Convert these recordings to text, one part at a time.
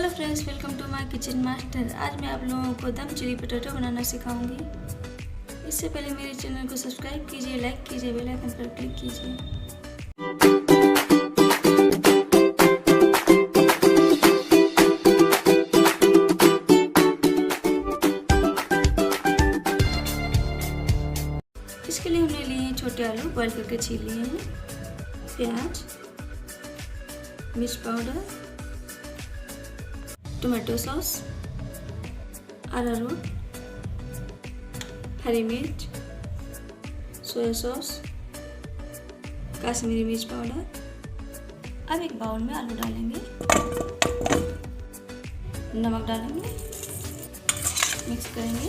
Hello friends, welcome to my kitchen master. आज मैं आप लोगों को दम चिली पोटैटो बनाना सिखाऊंगी। इससे पहले मेरे चैनल को सब्सक्राइब कीजिए, लाइक कीजिए, बेल आइकन पर क्लिक कीजिए। इसके लिए हमने लिए हैं छोटे आलू, बॉईल करके छील लिए हैं, प्याज, मिर्च पाउडर, टोमेटो सॉस, अरारोट, हरी मिर्च, सोया सॉस, कश्मीरी मिर्च पाउडर। अब एक बाउल में आलू डालेंगे, नमक डालेंगे, मिक्स करेंगे।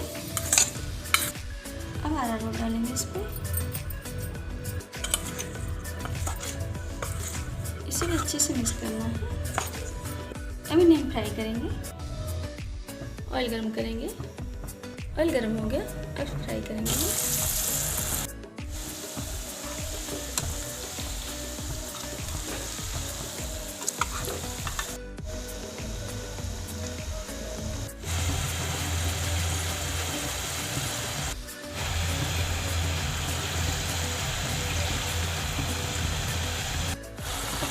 अब अरारोट डालेंगे इस पर, इसे भी अच्छे से मिक्स करना है। अब इन्हें फ्राई करेंगे, ऑयल गरम करेंगे। ऑयल गरम हो गया, अब फ्राई करेंगे।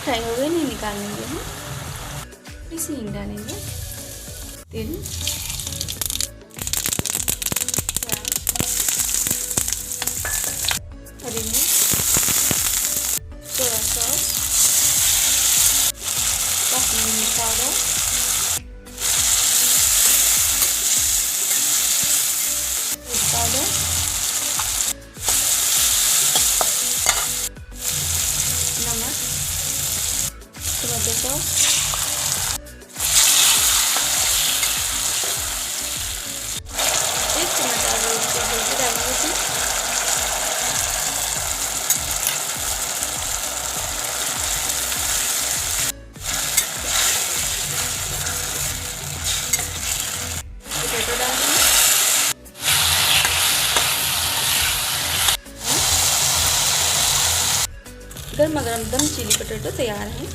फ्राई हो गए, नहीं निकाल लेंगे हम। इसी हिंग डालेंगे, तेल, हरी मिर्च, सोया सॉस, कश्मीरी मिर्च पाउडर, मिर्च पाउडर, नमक, टोमेटो सॉस, पोटैटो डाल देंगे। गर्मा गर्म दम चिली पोटैटो तैयार है।